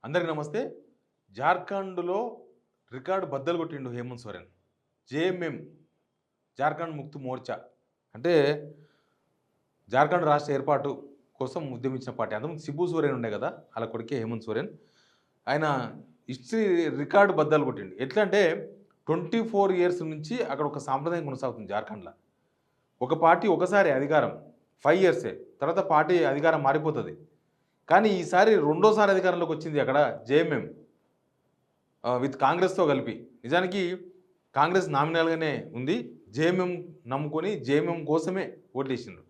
అందరికీ నమస్తే. జార్ఖండ్‌లో రికార్డ్ బద్దలు కొట్టిండు హేమంత్ సోరెన్. జేఎంఎం జార్ఖండ్ ముక్తి మోర్చా అంటే జార్ఖండ్ రాష్ట్ర ఏర్పాటు కోసం ఉద్యమించిన పార్టీ. అంతకుముందు సిబు సోరెన్ ఉండే కదా! ఆళ్ళ కొడుకే హేమంత్ సోరెన్. ఆయన హిస్టరీ రికార్డ్ బద్దలు కొట్టిండు. ఎట్లా అంటే 24 ఇయర్స్ నుంచి అక్కడ ఒక సాంప్రదాయం కొనసాగుతుంది జార్ఖండ్‌ల. ఒక పార్టీ ఒకసారి అధికారం 5 ఇయర్సే. తర్వాత పార్టీ అధికారం మారిపోతది. కానీ ఈసారి రెండోసారి అధికారంలోకి వచ్చింది అక్కడ జేఎంఎం విత్ కాంగ్రెస్‌తో కలిపి. నిజానికి కాంగ్రెస్ నామినల్‌గానే ఉంది. జేఎంఎం నమ్ముకొని జేఎంఎం కోసమే ఓట్లేసిండ్రు.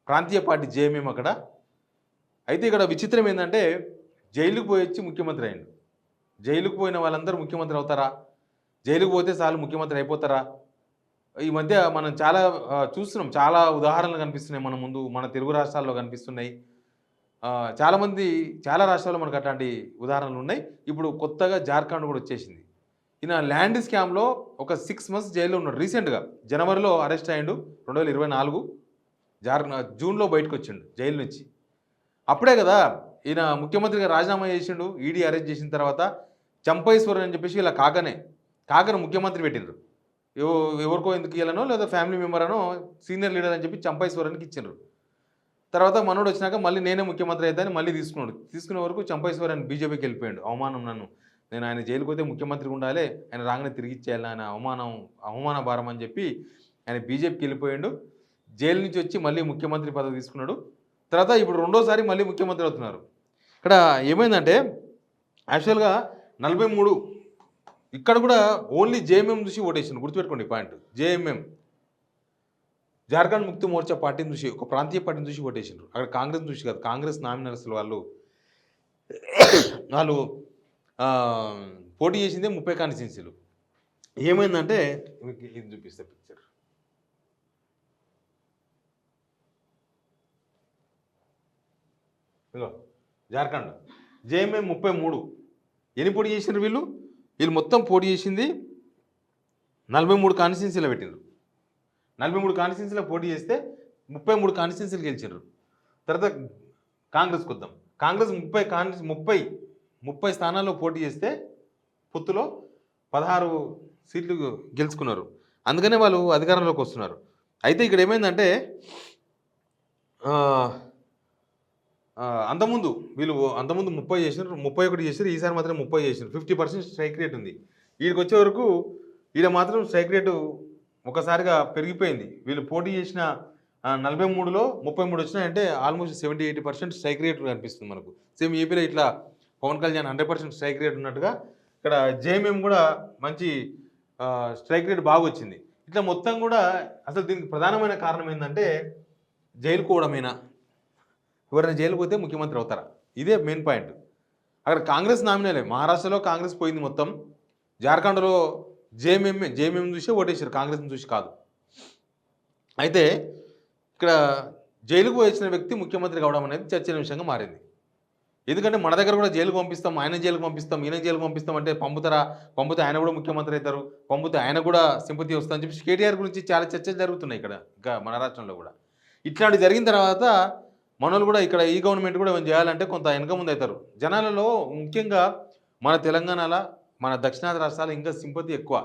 ప్రాంతీయ పార్టీ జేఎంఎం అక్కడ. అయితే ఇక్కడ విచిత్రం ఏందంటే జైలుకి పోయొచ్చి ముఖ్యమంత్రి అయ్యిండు. జైలుకి పోయిన వాళ్ళందరూ ముఖ్యమంత్రి అవుతారా? జైలుకి పోతే చాలు ముఖ్యమంత్రి అయిపోతారా? ఈ మధ్య మనం చాలా చూస్తున్నాం. చాలా ఉదాహరణలు కనిపిస్తున్నాయి మన ముందు. మన తెలుగు రాష్ట్రాల్లో కనిపిస్తున్నాయి. చాలామంది చాలా రాష్ట్రాల్లో మనకు అట్లాంటి ఉదాహరణలు ఉన్నాయి. ఇప్పుడు కొత్తగా జార్ఖండ్ కూడా వచ్చేసింది. ఈయన ల్యాండ్ స్కామ్‌లో ఒక 6 మంత్స్ జైల్‌లో ఉన్నాడు. రీసెంట్‌గా జనవరిలో అరెస్ట్ అయ్యిండు. 2024 జూన్‌లో బయటకొచ్చిండు జైలు నుంచి. అప్పుడే కదా ఈయన ముఖ్యమంత్రిగా రాజీనామా చేసిండు. ఈడీ అరెస్ట్ చేసిన తర్వాత చంపైశ్వరన్ అని చెప్పేసి ఇలా కాకను ముఖ్యమంత్రి పెట్టిండ్రు. ఎవరికో ఎందుకు ఇయ్యాలనో లేదా ఫ్యామిలీ మెంబర్ అనో సీనియర్ లీడర్ అని చెప్పి చంపైశ్వరన్‌కి ఇచ్చిండ్రు. తర్వాత మనోడు వచ్చినాక మళ్ళీ నేనే ముఖ్యమంత్రి అయితా అని మళ్ళీ తీసుకున్నాడు. తీసుకునే వరకు చంపైశ్వరన్ బీజేపీకి వెళ్ళిపోయాడు. అవమానం నేను ఆయన జైలుకి పోతే ముఖ్యమంత్రిగా ఉండాలి. ఆయన రాగానే తిరిగి ఇచ్చేయాలి. ఆయన అవమాన భారం అని చెప్పి ఆయన బీజేపీకి వెళ్ళిపోయాడు. జైలు నుంచి వచ్చి మళ్ళీ ముఖ్యమంత్రి పదవి తీసుకున్నాడు. తర్వాత ఇప్పుడు రెండోసారి మళ్ళీ ముఖ్యమంత్రి అవుతున్నారు. ఇక్కడ ఏమైందంటే యాక్చువల్‌గా 43 ఇక్కడ కూడా ఓన్లీ జేఎంఎం చూసి ఓటేసిండు. గుర్తుపెట్టుకోండి పాయింట్. జేఎంఎం జార్ఖండ్ ముక్తి మోర్చా పార్టీని చూసి ఒక ప్రాంతీయ పార్టీని చూసి ఓటేసిండ్రు. అక్కడ కాంగ్రెస్ చూసి కాదు. కాంగ్రెస్ నామినల్స్ వాళ్ళు పోటీ చేసిందే 30 కాన్స్టిట్యున్సీలు. ఏమైందంటే ఇది చూపిస్తే పిక్చర్. ఇదిగో జార్ఖండ్ జేఎంఎం 33. ఎన్ని పోటీ చేసిండ్రు వీళ్ళు మొత్తం పోటీ చేసింది 43 కాన్స్టిట్యున్సీలో పెట్టిండ్రు. 43 కాన్స్టిట్యున్సీలో పోటీ చేస్తే 33 కాన్స్టిట్యున్సీలు గెలిచిండ్రు. తర్వాత కాంగ్రెస్కి వద్దాం. కాంగ్రెస్ 30 స్థానాల్లో పోటీ చేస్తే పొత్తులో 16 సీట్లు గెలుచుకున్నారు. అందుకనే వాళ్ళు అధికారంలోకి వస్తున్నారు. అయితే ఇక్కడ ఏమైందంటే అంతకుముందు 30 చేసినారు, 31 చేసారు. ఈసారి మాత్రం 30 చేసినారు. 50% స్ట్రైక్ రేట్ ఉంది. వీడికి వచ్చే వరకు ఈడ మాత్రం స్ట్రైక్ రేటు ఒకసారిగా పెరిగిపోయింది. వీళ్ళు పోటీ చేసిన 43లో 33 వచ్చినాయంటే ఆల్మోస్ట్ 70-80% స్ట్రైక్ రేట్ కనిపిస్తుంది మనకు. సేమ్ ఏపీలో ఇట్లా పవన్ కళ్యాణ్ 100% స్ట్రైక్ రేట్ ఉన్నట్టుగా ఇక్కడ జేఎంఎం కూడా మంచి స్ట్రైక్ రేట్ బాగా వచ్చింది. ఇట్లా మొత్తం కూడా అసలు దీనికి ప్రధానమైన కారణం ఏంటంటే జైలు పోవడమేనా? ఎవరైనా జైలు పోతే ముఖ్యమంత్రి అవుతారా? ఇదే మెయిన్ పాయింట్. అక్కడ కాంగ్రెస్ నామినేలే. మహారాష్ట్రలో కాంగ్రెస్ పోయింది మొత్తం. జార్ఖండ్లో జేఎంఎం చూసి ఓటేసారు, కాంగ్రెస్ని చూసి కాదు. అయితే ఇక్కడ జైలుకు వచ్చిన వ్యక్తి ముఖ్యమంత్రి కావడం అనేది చర్చనీయాంశంగా మారింది. ఎందుకంటే మన దగ్గర కూడా జైలుకు పంపిస్తాం, ఆయన జైలుకు పంపిస్తాం, ఈయన జైలుకు పంపిస్తాం అంటే పంపితే ఆయన కూడా ముఖ్యమంత్రి అవుతారు, పంపితే ఆయన కూడా సింపతి వస్తుందని చెప్పి కేటీఆర్ గురించి చాలా చర్చలు జరుగుతున్నాయి ఇక్కడ ఇంకా మన రాష్ట్రంలో కూడా. ఇట్లాంటివి జరిగిన తర్వాత మనోళ్ళు కూడా ఇక్కడ ఈ గవర్నమెంట్ కూడా ఏమైనా చేయాలంటే కొంత వెనక ముందు అవుతారు. జనాలలో ముఖ్యంగా మన తెలంగాణలో మన దక్షిణాది రాష్ట్రాలు ఇంకా సింపతి ఎక్కువ.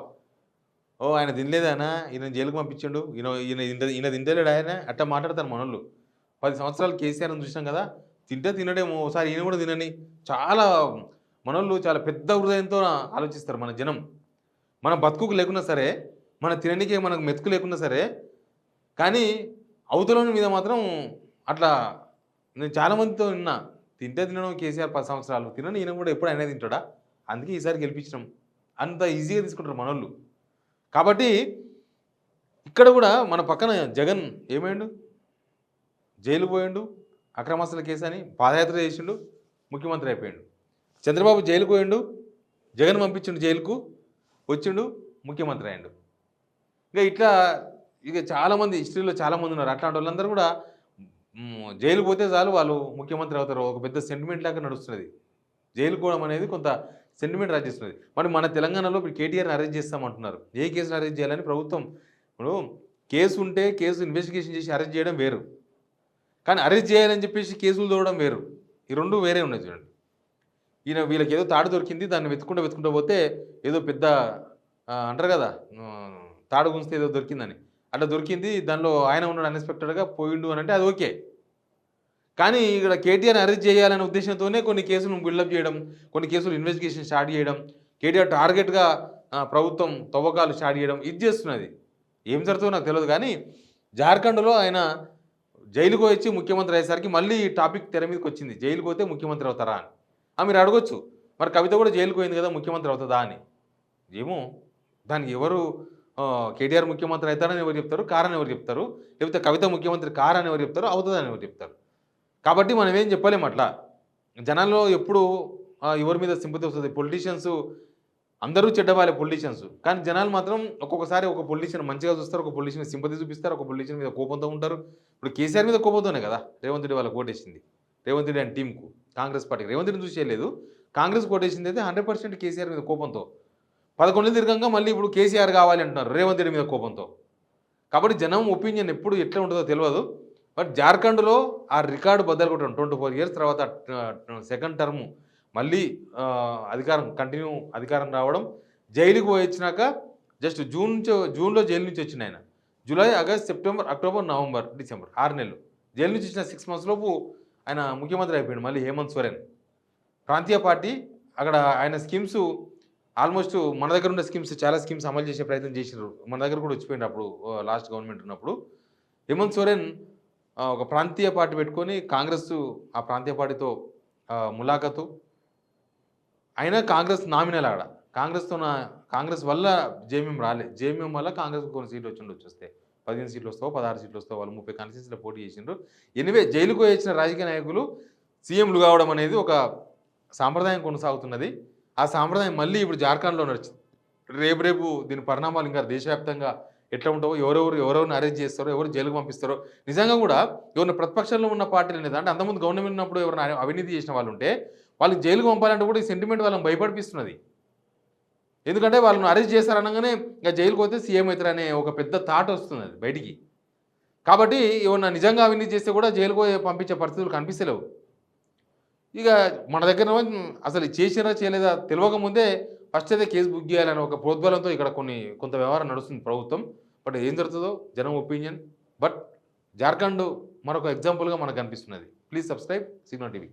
ఆయన తినలేదానా, ఈయన జైలుకు పంపించాడు, ఈయన తింటలేడు ఆయన అట్లా మాట్లాడతారు మనోళ్ళు. 10 సంవత్సరాలు కేసీఆర్ని చూసినాం కదా, తినడేమో ఒకసారి ఈయన కూడా తినని. చాలా మనోళ్ళు చాలా పెద్ద హృదయంతో ఆలోచిస్తారు మన జనం. మన బతుకుకు లేకున్నా సరే, మన తిననీకే మనకు మెతుకు లేకున్నా సరే, కానీ అవతలని మీద మాత్రం అట్లా నేను చాలామందితో విన్నా. తినడం కేసీఆర్ 10 సంవత్సరాలు తినని, ఈయన కూడా ఎప్పుడు అయినా తింటాడా? అందుకే ఈసారి గెలిపించినాం. అంత ఈజీగా తీసుకుంటారు మనోళ్ళు. కాబట్టి ఇక్కడ కూడా మన పక్కన జగన్ ఏమైండు, జైలు పోయిండు, అక్రమాస్తుల కేసు అని పాదయాత్ర చేసిండు, ముఖ్యమంత్రి అయిపోయిండు. చంద్రబాబు జైలుకు పోయిండు, జగన్ పంపించిండు జైలుకు, వచ్చిండు, ముఖ్యమంత్రి అయ్యిండు. ఇక చాలామంది హిస్టరీలో చాలామంది ఉన్నారు. అట్లాంటి వాళ్ళందరూ కూడా జైలు పోతే చాలు వాళ్ళు ముఖ్యమంత్రి అవుతారు. ఒక పెద్ద సెంటిమెంట్ లాగా నడుస్తున్నది. జైలు పోవడం అనేది కొంత సెంటిమెంట్ రాజేస్తున్నది. మరి మన తెలంగాణలో ఇప్పుడు కేటీఆర్ని అరెస్ట్ చేస్తామంటున్నారు. ఏ కేసును అరెస్ట్ చేయాలని ప్రభుత్వం ఇప్పుడు కేసు ఉంటే కేసు ఇన్వెస్టిగేషన్ చేసి అరెస్ట్ చేయడం వేరు, కానీ అరెస్ట్ చేయాలని చెప్పేసి కేసులు తోవడం వేరు. ఈ రెండు వేరే ఉన్నాయి చూడండి. ఈయన వీళ్ళకి ఏదో తాడు దొరికింది, దాన్ని వెతుక్కుంటూ పోతే ఏదో పెద్ద అంటారు కదా, తాడు గుంజితే ఏదో దొరికిందని. అట్లా దొరికింది, దానిలో ఆయన ఉన్నాడు అన్ఎక్స్‌పెక్టెడ్‌గా పోయిండు అనంటే అది ఓకే. కానీ ఇక్కడ కేటీఆర్‌ని అరెస్ట్ చేయాలనే ఉద్దేశ్యంతోనే కొన్ని కేసులను బిల్డప్ చేయడం, కొన్ని కేసులు ఇన్వెస్టిగేషన్ స్టార్ట్ చేయడం, కేటీఆర్ టార్గెట్‌గా ప్రభుత్వం తవ్వకాలు స్టార్ట్ చేయడం ఇది చేస్తున్నది. ఏం జరుగుతుందో నాకు తెలవదు కానీ, జార్ఖండ్‌లో ఆయన జైలుకి వచ్చి ముఖ్యమంత్రి అయ్యేసరికి మళ్ళీ ఈ టాపిక్ తెర మీదకొచ్చింది. జైలుకి పోతే ముఖ్యమంత్రి అవుతారా అని. మీరు అడగొచ్చు, మరి కవిత కూడా జైలుకి పోయింది కదా, ముఖ్యమంత్రి అవుతదా అని. ఏమో దానికి ఎవరు కేటీఆర్ ముఖ్యమంత్రి అవుతారని ఎవరు చెప్తారు, కారని ఎవరు చెప్తారు, లేకపోతే కవిత ముఖ్యమంత్రి కారని ఎవరు చెప్తారు, అవుతుందని ఎవరు చెప్తారు. కాబట్టి మనం ఏం చెప్పలేము అట్లా. జనాల్లో ఎప్పుడు ఎవరి మీద సింపతి వస్తది. పొలిటీషియన్స్ అందరూ చెడ్డవాళ్ళే పొలిటీషియన్స్. కానీ జనాలు మాత్రం ఒక్కొక్కసారి ఒక పొలిటీషియన్ మంచిగా చూస్తారు, ఒక పొలిటీషియన్ సింపతి చూపిస్తారు, ఒక పొలిటీషియన్ మీద కోపంతో ఉంటారు. ఇప్పుడు కేసీఆర్ మీద కోపంతోనే కదా రేవంత్ రెడ్డి వాళ్ళకి ఓటేసింది. రేవంత్ రెడ్డి అండ్ టీంకు, కాంగ్రెస్ పార్టీకి. రేవంత్ రెడ్డిని చూసి చేయలేదు, కాంగ్రెస్ ఓటేసింది అయితే 100% కేసీఆర్ మీద కోపంతో. 11 తిరగంగా మళ్ళీ ఇప్పుడు కేసీఆర్ కావాలి అంటున్నారు రేవంత్ రెడ్డి మీద కోపంతో. కాబట్టి జనం ఒపీనియన్ ఎప్పుడు ఎట్లా ఉంటుందో తెలియదు. బట్ జార్ఖండ్‌లో ఆ రికార్డు బద్దలు కొట్టడం 24 ఇయర్స్ తర్వాత సెకండ్ టర్మ్ మళ్ళీ అధికారం రావడం, జైలుకి పోయొచ్చినాక జస్ట్ జూన్‌లో జైలు నుంచి వచ్చిండాయన. July, August, September, October, November, December 6 నెలలు. జైలు నుంచి వచ్చిన 6 మంత్స్ లోపు ఆయన ముఖ్యమంత్రి అయిపోయాడు మళ్ళీ హేమంత్ సోరెన్. ప్రాంతీయ పార్టీ అక్కడ ఆయన స్కీమ్స్ ఆల్మోస్ట్ మన దగ్గర ఉన్న స్కీమ్స్ చాలా స్కీమ్స్ అమలు చేసే ప్రయత్నం చేసినారు. మన దగ్గర కూడా వచ్చిపోయింది అప్పుడు లాస్ట్ గవర్నమెంట్ ఉన్నప్పుడు. హేమంత్ సోరెన్ ఒక ప్రాంతీయ పార్టీ పెట్టుకొని కాంగ్రెస్ ఆ ప్రాంతీయ పార్టీతో ములాఖతు అయినా కాంగ్రెస్ నామినల్ ఆడ కాంగ్రెస్ వల్ల జేఎంఎం రాలే. జేఎంఎం వల్ల కాంగ్రెస్ కొన్ని సీట్లు వస్తే 15 సీట్లు వస్తావో 16 సీట్లు వస్తావో వాళ్ళు 30 కాన్స్టిట్యూన్సీలో పోటీ చేసిండ్రు. ఎనివే జైలుకు వచ్చిన రాజకీయ నాయకులు సీఎంలు కావడం అనేది ఒక సాంప్రదాయం కొనసాగుతున్నది. ఆ సాంప్రదాయం మళ్ళీ ఇప్పుడు జార్ఖండ్లో నడుస్తుంది. రేపు దీని పరిణామాలు ఇంకా దేశవ్యాప్తంగా ఎట్లా ఉంటావో, ఎవరెవరిని అరెస్ట్ చేస్తారో, ఎవరు జైలుకు పంపిస్తారో. నిజంగా కూడా ఎవరిని ప్రతిపక్షంలో ఉన్న పార్టీలు అనేది అంటే అంతకుముందు గవర్నమెంట్ ఉన్నప్పుడు ఎవరైనా అవినీతి చేసిన వాళ్ళు ఉంటే వాళ్ళకి జైలుకు పంపాలంటే కూడా ఈ సెంటిమెంట్ వాళ్ళని భయపడిపిస్తున్నది. ఎందుకంటే వాళ్ళని అరెస్ట్ చేస్తారనగానే ఇంకా జైలుకు పోతే సీఎం అవుతారనే ఒక పెద్ద థాట్ వస్తుంది అది బయటికి. కాబట్టి ఎవరన్నా నిజంగా అవినీతి చేస్తే కూడా జైలుకు పంపించే పరిస్థితులు కనిపిస్తలేవు. ఇక మన దగ్గర అసలు చేసినా చేయలేదా తెలియకముందే ఫస్ట్ అయితే కేసు బుక్ చేయాలని ఒక ప్రోద్బలంతో ఇక్కడ కొంత వ్యవహారం నడుస్తుంది ప్రభుత్వం. బట్ ఏం జరుగుతుందో జనం ఒపీనియన్. బట్ జార్ఖండ్ మరొక ఎగ్జాంపుల్గా మనకు కనిపిస్తున్నది. Please subscribe signal TV.